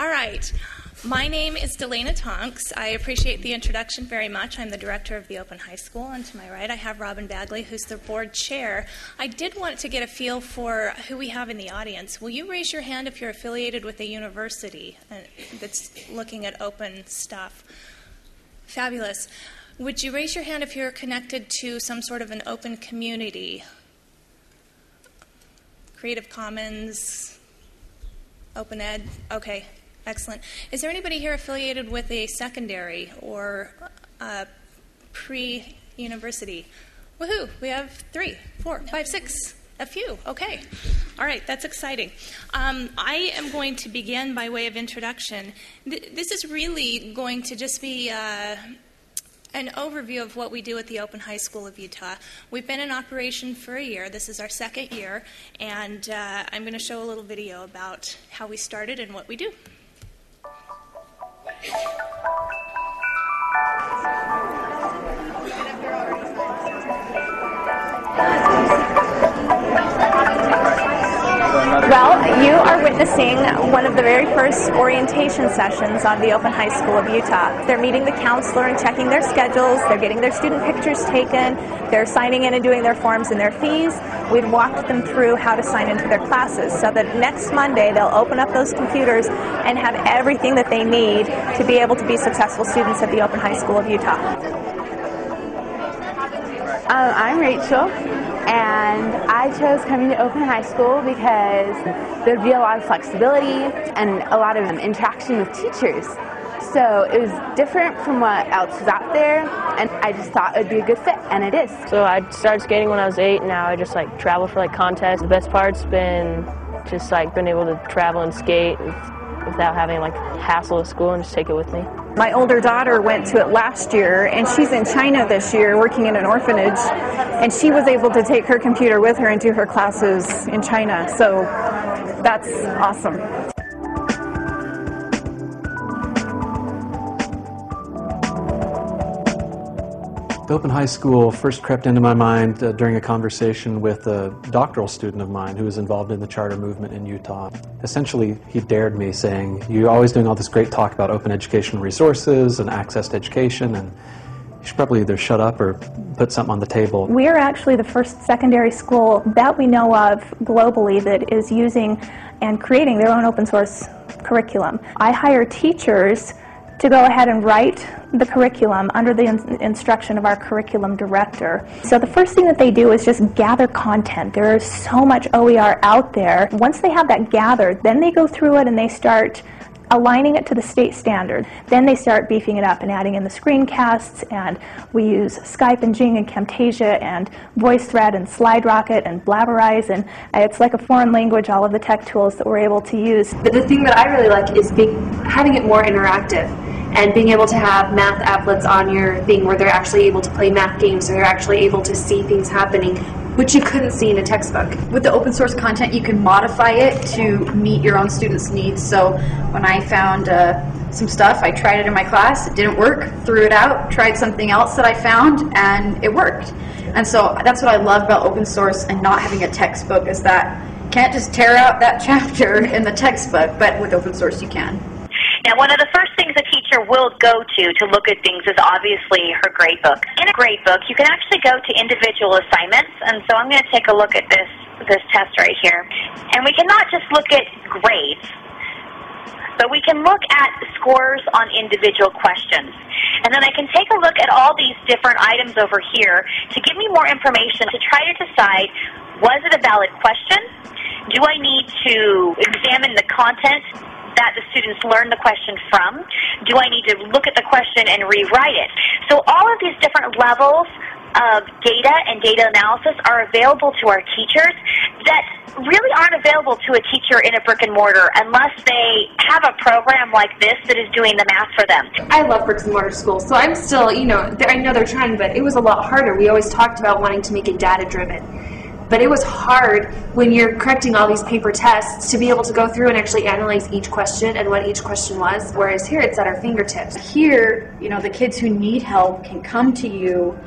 All right. My name is DeLaina Tonks. I appreciate the introduction very much. I'm the director of the Open High School, and to my right I have Robyn Bagley, who's the board chair. I did want to get a feel for who we have in the audience. Will you raise your hand if you're affiliated with a university that's looking at open stuff? Fabulous. Would you raise your hand if you're connected to some sort of an open community? Creative Commons, Open Ed? Okay. Excellent. Is there anybody here affiliated with a secondary or pre-university? Woohoo! We have 3, 4, 5, 6. A few. Okay. All right. That's exciting. I am going to begin by way of introduction. This is really going to just be an overview of what we do at the Open High School of Utah. We've been in operation for a year. This is our 2nd year, and I'm going to show a little video about how we started and what we do. Well, you are witnessing one of the very first orientation sessions on the Open High School of Utah. They're meeting the counselor and checking their schedules. They're getting their student pictures taken. They're signing in and doing their forms and their fees. We've walked them through how to sign into their classes so that next Monday they'll open up those computers and have everything that they need to be able to be successful students at the Open High School of Utah. I'm Rachel, and I chose coming to Open High School because there'd be a lot of flexibility and a lot of interaction with teachers. So it was different from what else was out there, and I just thought it would be a good fit, and it is. So I started skating when I was 8, and now I just travel for contests. The best part's been just being able to travel and skate without having hassle of school and just take it with me. My older daughter went to it last year, and she's in China this year working in an orphanage, and she was able to take her computer with her and do her classes in China, so that's awesome. The Open High School first crept into my mind during a conversation with a doctoral student of mine who was involved in the charter movement in Utah. Essentially, he dared me, saying, "You're always doing all this great talk about open educational resources and access to education, and you should probably either shut up or put something on the table." We are actually the first secondary school that we know of globally that is using and creating their own open source curriculum. I hire teachers to go ahead and write the curriculum under the instruction of our curriculum director. So the first thing that they do is just gather content. There is so much OER out there. Once they have that gathered, then they go through it and they start aligning it to the state standard. Then they start beefing it up and adding in the screencasts, and we use Skype and Jing and Camtasia and VoiceThread and SlideRocket and Blabberize, and it's like a foreign language, all of the tech tools that we're able to use. But the thing that I really like is having it more interactive and being able to have math applets on your thing where they're actually able to play math games, or they're actually able to see things happening, which you couldn't see in a textbook. With the open source content, you can modify it to meet your own students' needs. So when I found some stuff, I tried it in my class, it didn't work, threw it out, tried something else that I found, and it worked. And so that's what I love about open source and not having a textbook, is that you can't just tear out that chapter in the textbook, but with open source you can. Now, one of the first things a teacher will go to look at things is obviously her gradebook. In a gradebook, you can actually go to individual assignments, and so I'm going to take a look at this test right here. And we cannot just look at grades, but we can look at scores on individual questions. And then I can take a look at all these different items over here to give me more information to try to decide, was it a valid question? Do I need to examine the content that the students learn the question from? Do I need to look at the question and rewrite it? So all of these different levels of data and data analysis are available to our teachers that really aren't available to a teacher in a brick and mortar unless they have a program like this that is doing the math for them. I love bricks and mortar schools, so I'm still, I know they're trying, but it was a lot harder. We always talked about wanting to make it data-driven. But it was hard when you're correcting all these paper tests to be able to go through and actually analyze each question and what each question was, whereas here it's at our fingertips. Here, the kids who need help can come to you,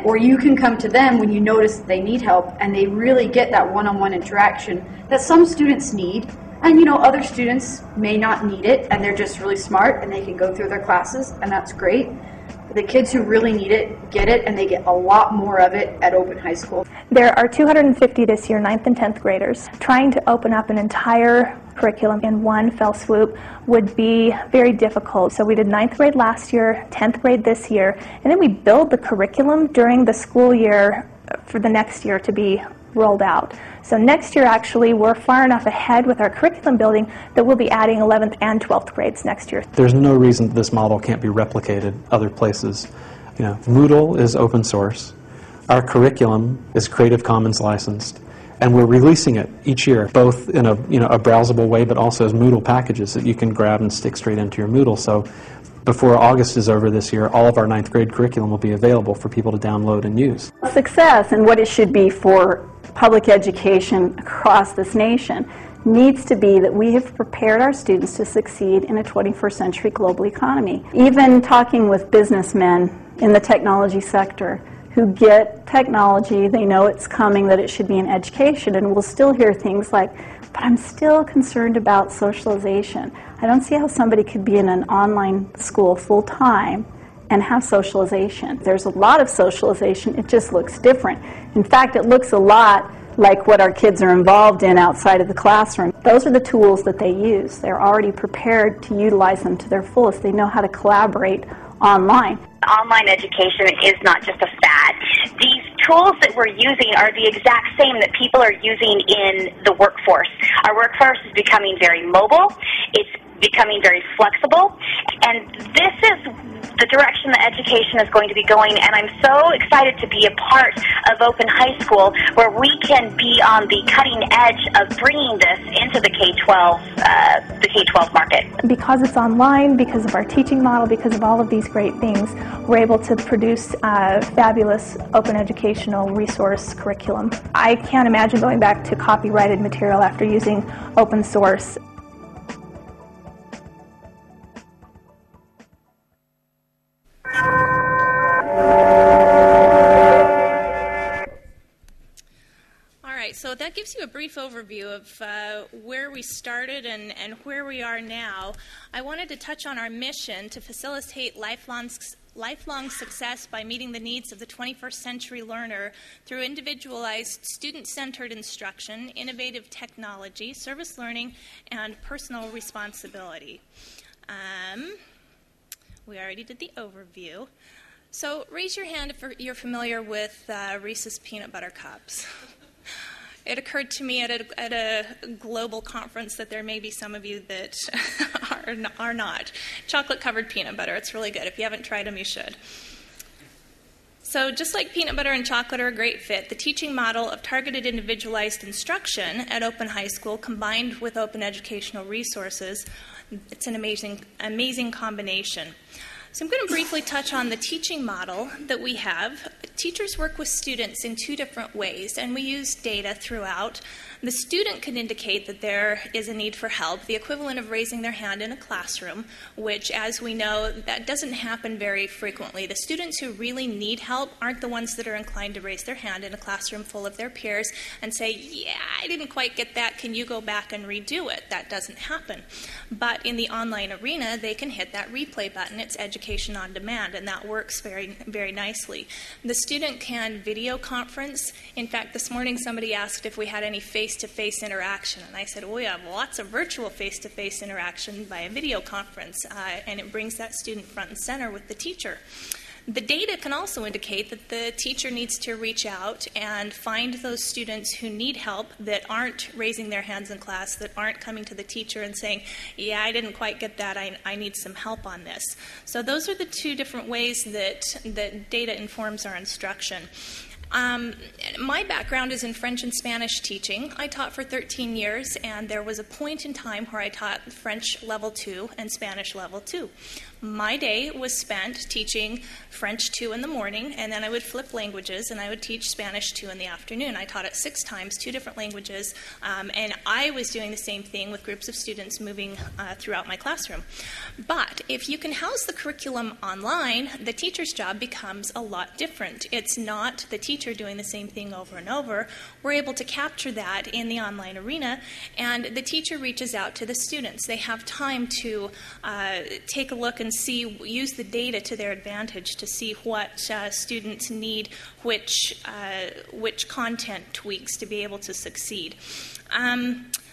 or you can come to them when you notice that they need help, and they really get that one-on-one interaction that some students need. And you know, other students may not need it and they're just really smart and they can go through their classes, and that's great. But the kids who really need it get it, and they get a lot more of it at Open High School. There are 250 this year, 9th and 10th graders. Trying to open up an entire curriculum in one fell swoop would be very difficult. So we did 9th grade last year, 10th grade this year, and then we build the curriculum during the school year for the next year to be rolled out. So next year, actually, we're far enough ahead with our curriculum building that we'll be adding 11th and 12th grades next year. There's no reason that this model can't be replicated other places. You know, Moodle is open source. Our curriculum is Creative Commons licensed, and we're releasing it each year, both in a browsable way, but also as Moodle packages that you can grab and stick straight into your Moodle. So before August is over this year, all of our 9th grade curriculum will be available for people to download and use. Success and what it should be for public education across this nation needs to be that we have prepared our students to succeed in a 21st century global economy. Even talking with businessmen in the technology sector who get technology, they know it's coming, that it should be in education, and we'll still hear things like, but I'm still concerned about socialization. I don't see how somebody could be in an online school full-time and have socialization. There's a lot of socialization, it just looks different. In fact, it looks a lot like what our kids are involved in outside of the classroom. Those are the tools that they use. They're already prepared to utilize them to their fullest. They know how to collaborate online. Online education is not just a fad. These tools that we're using are the exact same that people are using in the workforce. Our workforce is becoming very mobile. It's becoming very flexible. And this is the direction that education is going to be going, and I'm so excited to be a part of Open High School where we can be on the cutting edge of bringing this into the K-12 market. Because it's online, because of our teaching model, because of all of these great things, we're able to produce a fabulous open educational resource curriculum. I can't imagine going back to copyrighted material after using open source. So that gives you a brief overview of where we started and where we are now. I wanted to touch on our mission to facilitate lifelong success by meeting the needs of the 21st century learner through individualized, student-centered instruction, innovative technology, service learning, and personal responsibility. We already did the overview. So raise your hand if you're familiar with Reese's Peanut Butter Cups. It occurred to me at a global conference that there may be some of you that are not. Chocolate-covered peanut butter. It's really good. If you haven't tried them, you should. So just like peanut butter and chocolate are a great fit, the teaching model of targeted individualized instruction at Open High School combined with open educational resources, it's an amazing combination. So I'm going to briefly touch on the teaching model that we have. Teachers work with students in two different ways, and we use data throughout. The student can indicate that there is a need for help, the equivalent of raising their hand in a classroom, which, as we know, that doesn't happen very frequently. The students who really need help aren't the ones that are inclined to raise their hand in a classroom full of their peers and say, yeah, I didn't quite get that, can you go back and redo it? That doesn't happen. But in the online arena, they can hit that replay button. It's education on demand, and that works very, very nicely. The student can video conference. In fact, this morning somebody asked if we had any face-to-face interaction, and I said, we have lots of virtual face-to-face interaction by a video conference, and it brings that student front and center with the teacher. The data can also indicate that the teacher needs to reach out and find those students who need help that aren't raising their hands in class, that aren't coming to the teacher and saying, yeah, I didn't quite get that, I need some help on this. So those are the two different ways that data informs our instruction. My background is in French and Spanish teaching. I taught for 13 years, and there was a point in time where I taught French Level 2 and Spanish Level 2. My day was spent teaching French 2 in the morning, and then I would flip languages, and I would teach Spanish 2 in the afternoon. I taught it 6 times, 2 different languages, and I was doing the same thing with groups of students moving throughout my classroom. But if you can house the curriculum online, the teacher's job becomes a lot different. It's not the teacher teacher doing the same thing over and over, we're able to capture that in the online arena, and the teacher reaches out to the students. They have time to take a look and use the data to their advantage to see what students need, which content tweaks to be able to succeed.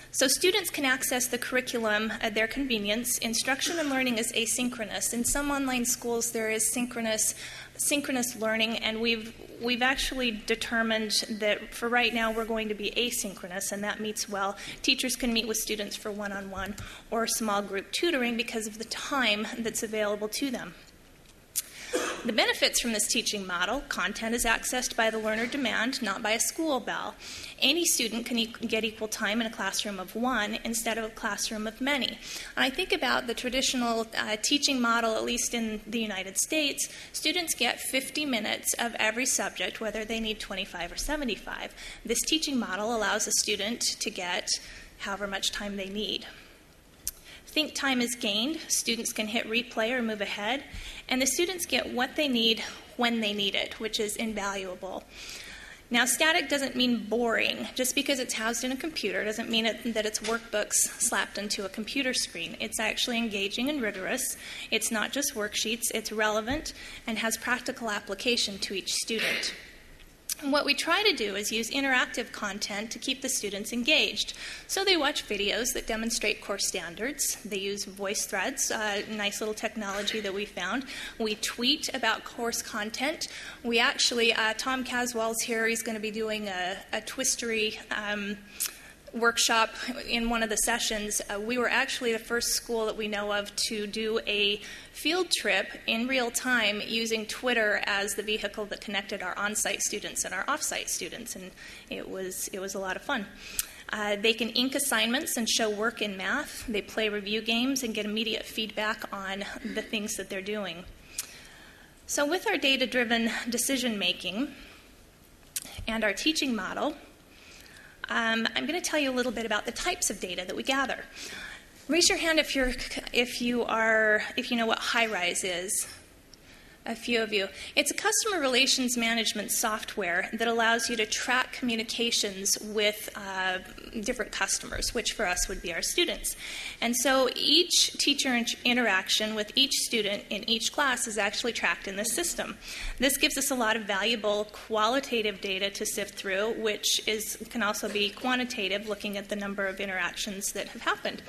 So students can access the curriculum at their convenience. Instruction and learning is asynchronous. In some online schools, there is synchronous learning, and we've actually determined that for right now we're going to be asynchronous, and that meets well. Teachers can meet with students for one-on-one or small group tutoring because of the time that's available to them. The benefits from this teaching model: content is accessed by the learner demand, not by a school bell. Any student can get equal time in a classroom of one instead of a classroom of many. And I think about the traditional teaching model, at least in the United States, students get 50 minutes of every subject, whether they need 25 or 75. This teaching model allows a student to get however much time they need. Think time is gained. Students can hit replay or move ahead, and the students get what they need when they need it, which is invaluable. Now, static doesn't mean boring. Just because it's housed in a computer doesn't mean that it's workbooks slapped into a computer screen. It's actually engaging and rigorous. It's not just worksheets. It's relevant and has practical application to each student. And what we try to do is use interactive content to keep the students engaged. So they watch videos that demonstrate course standards. They use voice threads, nice little technology that we found. We tweet about course content. We actually, Tom Caswell's here, he's going to be doing a twistery workshop in one of the sessions. We were actually the first school that we know of to do a field trip in real time using Twitter as the vehicle that connected our on-site students and our off-site students, and it was a lot of fun. They can ink assignments and show work in math. They play review games and get immediate feedback on the things that they're doing. So with our data-driven decision-making and our teaching model, I'm going to tell you a little bit about the types of data that we gather. Raise your hand if you know what High-Rise is. A few of you. It's a customer relations management software that allows you to track communications with different customers, which for us would be our students. And so each teacher interaction with each student in each class is actually tracked in this system. This gives us a lot of valuable qualitative data to sift through, which can also be quantitative, looking at the number of interactions that have happened.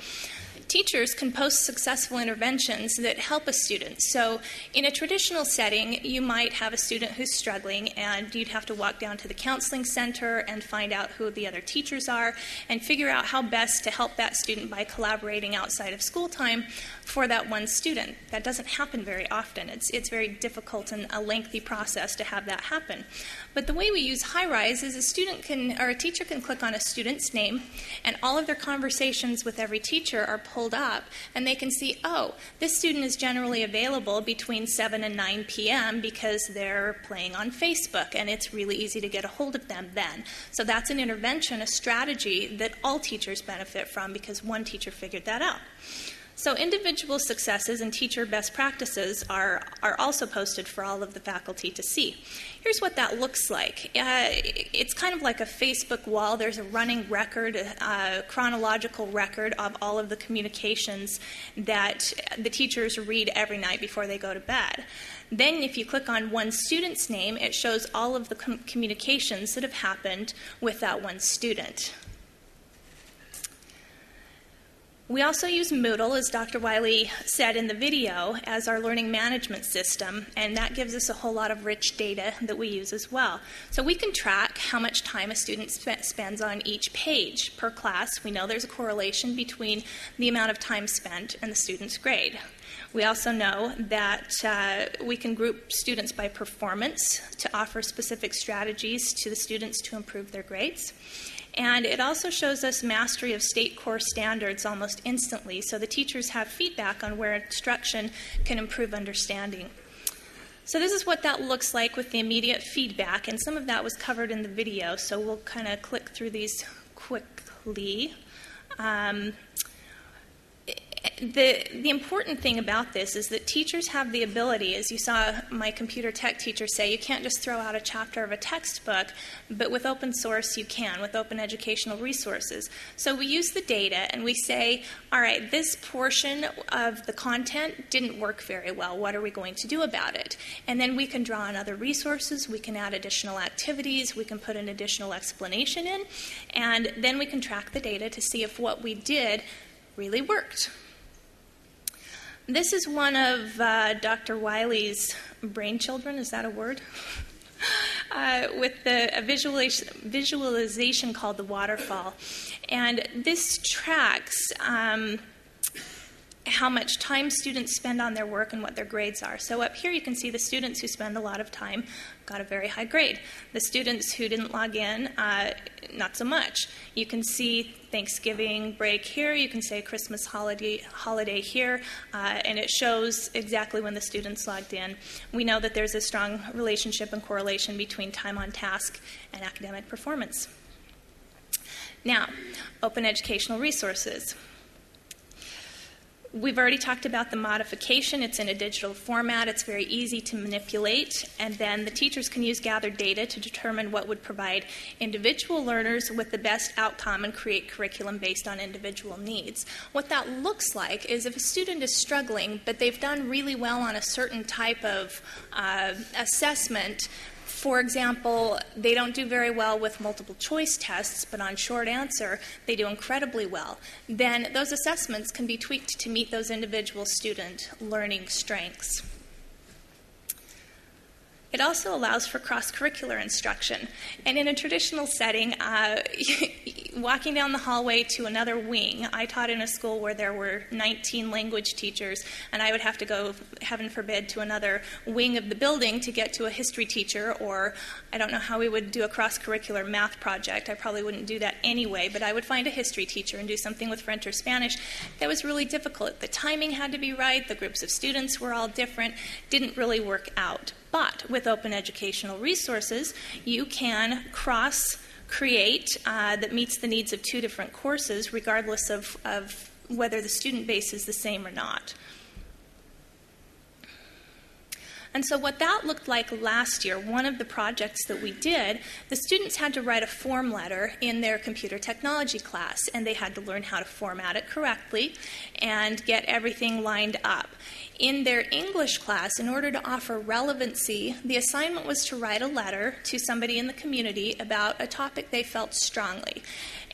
Teachers can post successful interventions that help a student. So in a traditional setting, you might have a student who's struggling, and you'd have to walk down to the counseling center and find out who the other teachers are and figure out how best to help that student by collaborating outside of school time for that one student. That doesn't happen very often. It's very difficult and a lengthy process to have that happen. But the way we use High-Rise is a teacher can click on a student's name, and all of their conversations with every teacher are pulled up, and they can see, oh, this student is generally available between 7 and 9 p.m. because they're playing on Facebook, and it's really easy to get a hold of them then. So that's an intervention, a strategy that all teachers benefit from because one teacher figured that out. So individual successes and teacher best practices are also posted for all of the faculty to see. Here's what that looks like. It's kind of like a Facebook wall. There's a running record, a chronological record of all of the communications that the teachers read every night before they go to bed. Then if you click on one student's name, it shows all of the communications that have happened with that one student. We also use Moodle, as Dr. Wiley said in the video, as our learning management system, and that gives us a whole lot of rich data that we use as well. So we can track how much time a student spends on each page per class. We know there's a correlation between the amount of time spent and the student's grade. We also know that we can group students by performance to offer specific strategies to the students to improve their grades. And it also shows us mastery of state core standards almost instantly, so the teachers have feedback on where instruction can improve understanding. So this is what that looks like with the immediate feedback, and some of that was covered in the video, so we'll kind of click through these quickly. The important thing about this is that teachers have the ability, as you saw my computer tech teacher say, you can't just throw out a chapter of a textbook, but with open source you can, with open educational resources. So we use the data and we say, all right, this portion of the content didn't work very well. What are we going to do about it? And then we can draw on other resources, we can add additional activities, we can put an additional explanation in, and then we can track the data to see if what we did really worked. This is one of Dr. Wiley's brainchildren, is that a word? With a visualization called the waterfall. And this tracks how much time students spend on their work and what their grades are. So up here you can see the students who spend a lot of time got a very high grade. The students who didn't log in, not so much. You can see Thanksgiving break here, you can say Christmas holiday here, and it shows exactly when the students logged in. We know that there's a strong relationship and correlation between time on task and academic performance. Now, open educational resources. We've already talked about the modification. It's in a digital format. It's very easy to manipulate. And then the teachers can use gathered data to determine what would provide individual learners with the best outcome and create curriculum based on individual needs. What that looks like is if a student is struggling, but they've done really well on a certain type of assessment. For example, they don't do very well with multiple choice tests, but on short answer, they do incredibly well. Then those assessments can be tweaked to meet those individual student learning strengths. It also allows for cross-curricular instruction. And in a traditional setting, walking down the hallway to another wing, I taught in a school where there were 19 language teachers, and I would have to go, heaven forbid, to another wing of the building to get to a history teacher, or I don't know how we would do a cross-curricular math project. I probably wouldn't do that anyway, but I would find a history teacher and do something with French or Spanish. That was really difficult. The timing had to be right, the groups of students were all different, didn't really work out. But with open educational resources, you can cross-create that meets the needs of two different courses, regardless of whether the student base is the same or not. And so what that looked like last year, one of the projects that we did, the students had to write a form letter in their computer technology class, and they had to learn how to format it correctly and get everything lined up. In their English class, in order to offer relevancy, the assignment was to write a letter to somebody in the community about a topic they felt strongly.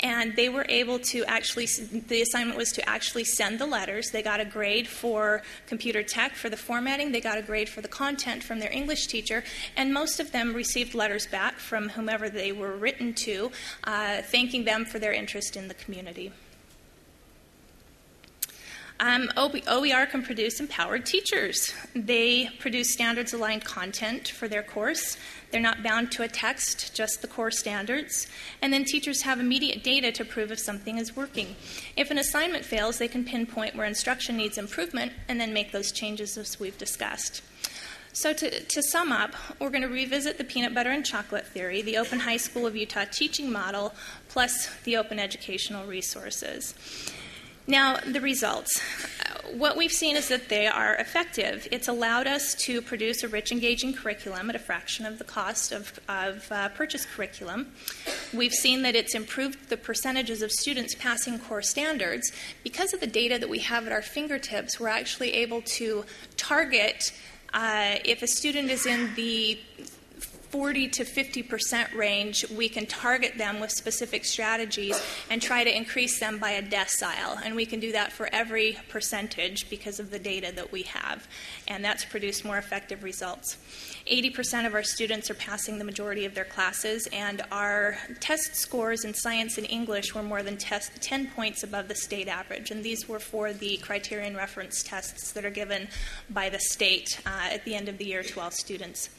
And they were able to the assignment was to actually send the letters. They got a grade for computer tech for the formatting. They got a grade for the content from their English teacher. And most of them received letters back from whomever they were written to, thanking them for their interest in the community. OER can produce empowered teachers. They produce standards-aligned content for their course. They're not bound to a text, just the core standards. And then teachers have immediate data to prove if something is working. If an assignment fails, they can pinpoint where instruction needs improvement and then make those changes as we've discussed. So to sum up, we're going to revisit the peanut butter and chocolate theory, the Open High School of Utah teaching model, plus the open educational resources. Now, the results. What we've seen is that they are effective. It's allowed us to produce a rich, engaging curriculum at a fraction of the cost of purchased curriculum. We've seen that it's improved the percentages of students passing core standards. Because of the data that we have at our fingertips, we're actually able to target if a student is in the 40 to 50% range, we can target them with specific strategies and try to increase them by a decile. And we can do that for every percentage because of the data that we have. And that's produced more effective results. 80% of our students are passing the majority of their classes, and our test scores in science and English were more than 10 points above the state average. And these were for the criterion reference tests that are given by the state at the end of the year to all students.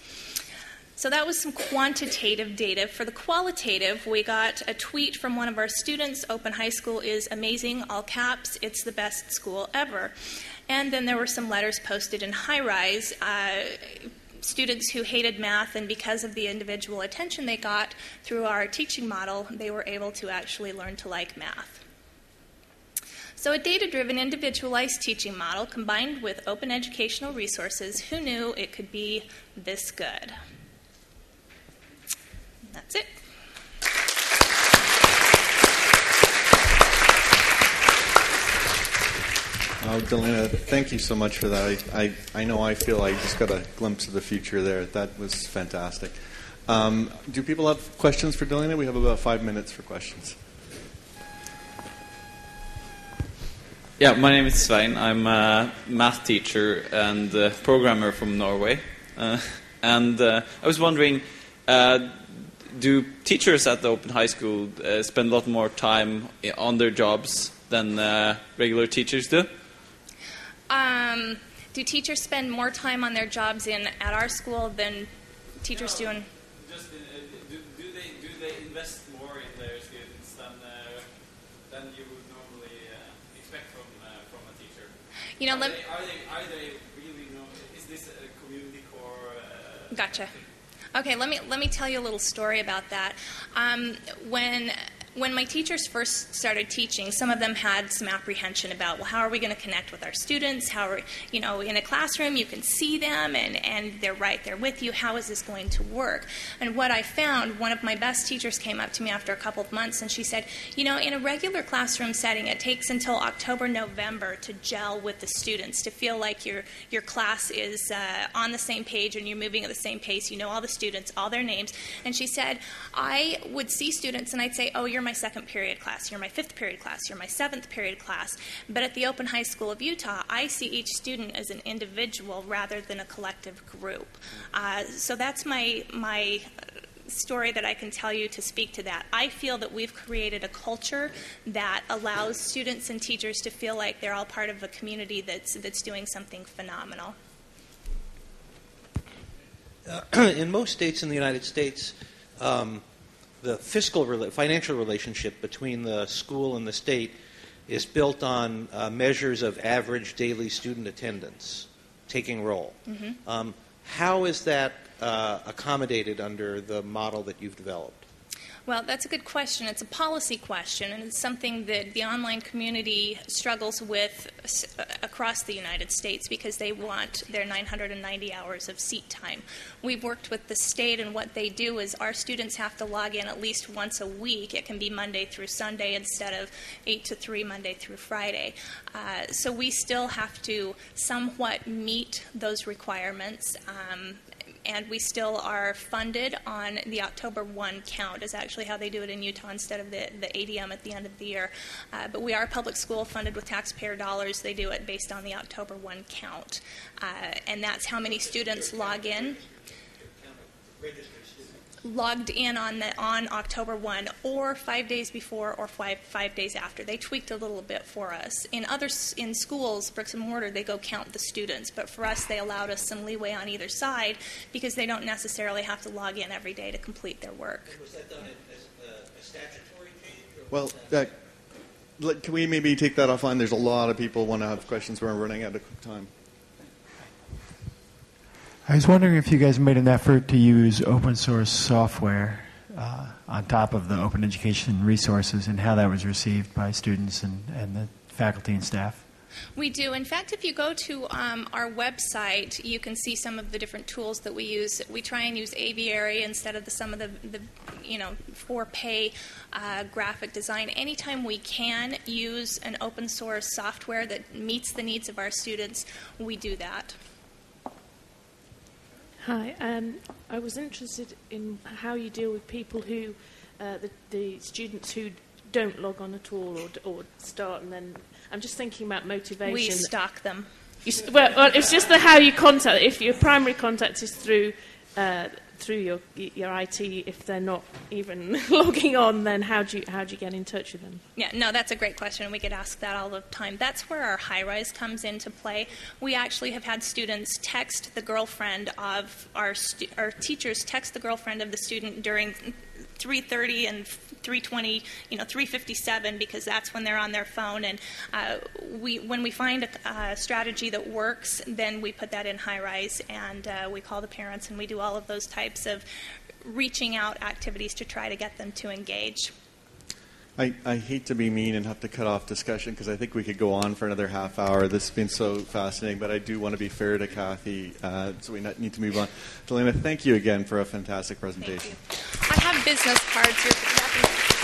So that was some quantitative data. For the qualitative, we got a tweet from one of our students, Open High School is amazing, all caps, it's the best school ever. And then there were some letters posted in high-rise, students who hated math, and because of the individual attention they got through our teaching model, they were able to actually learn to like math. So a data-driven, individualized teaching model combined with open educational resources, who knew it could be this good? That's it. DeLaina, thank you so much for that. I know I feel I just got a glimpse of the future there. That was fantastic. Do people have questions for DeLaina? We have about 5 minutes for questions. Yeah, my name is Svein. I'm a math teacher and programmer from Norway. And I was wondering, do teachers at the Open High School spend a lot more time on their jobs than regular teachers do? Do teachers spend more time on their jobs at our school than teachers do in... Just, do they invest more in their students than you would normally expect from a teacher? You know, are they really is this a community core? Gotcha. Okay, let me tell you a little story about that. When my teachers first started teaching, some of them had some apprehension about, well, how are we going to connect with our students? How are, in a classroom you can see them and they're right there with you. How is this going to work? And what I found, one of my best teachers came up to me after a couple of months and she said, in a regular classroom setting, it takes until October, November to gel with the students, to feel like your class is on the same page and you're moving at the same pace. You know all the students, all their names. And she said, I would see students and I'd say, oh, you're my second period class, you're my fifth period class, you're my seventh period class. But at the Open High School of Utah, I see each student as an individual rather than a collective group. So that's my story that I can tell you to speak to that. I feel that we've created a culture that allows students and teachers to feel like they're all part of a community that's doing something phenomenal. In most states in the United States, the financial relationship between the school and the state is built on measures of average daily student attendance, taking roll. Mm-hmm. How is that accommodated under the model that you've developed? Well, that's a good question. It's a policy question, and it's something that the online community struggles with across the United States because they want their 990 hours of seat time. We've worked with the state, and what they do is our students have to log in at least once a week. It can be Monday through Sunday instead of 8 to 3, Monday through Friday. So we still have to somewhat meet those requirements. And we still are funded on the October 1 count, is actually how they do it in Utah instead of the ADM at the end of the year. But we are a public school funded with taxpayer dollars. They do it based on the October 1 count. And that's how many students log in. Logged in on October 1 or 5 days before or five days after. They tweaked a little bit for us. In schools, bricks and mortar, they go count the students. But for us, they allowed us some leeway on either side because they don't necessarily have to log in every day to complete their work. Was that done as a statutory change? Well, can we maybe take that offline? There's a lot of people want to have questions. We're running out of time. I was wondering if you guys made an effort to use open source software on top of the open education resources and how that was received by students and the faculty and staff. We do. In fact, if you go to our website, you can see some of the different tools that we use. We try and use Aviary instead of some of the for-pay graphic design. Anytime we can use an open source software that meets the needs of our students, we do that. Hi, I was interested in how you deal with people who, the students who don't log on at all or start, and then I'm just thinking about motivation. We stalk them. Well, it's just how you contact. If your primary contact is through your IT, if they're not even logging on, then how do you get in touch with them? Yeah, no, that's a great question. We get asked that all the time. That's where our high-rise comes into play. We actually have had students text the girlfriend of our teachers text the girlfriend of the student during 3:30 and 3:20, 3:57, because that's when they're on their phone. And when we find a strategy that works, then we put that in high-rise, and we call the parents, and we do all of those types of reaching out activities to try to get them to engage. I hate to be mean and have to cut off discussion because I think we could go on for another half hour. This has been so fascinating, but I do want to be fair to Kathy, so we need to move on. DeLaina, thank you again for a fantastic presentation. I have business cards.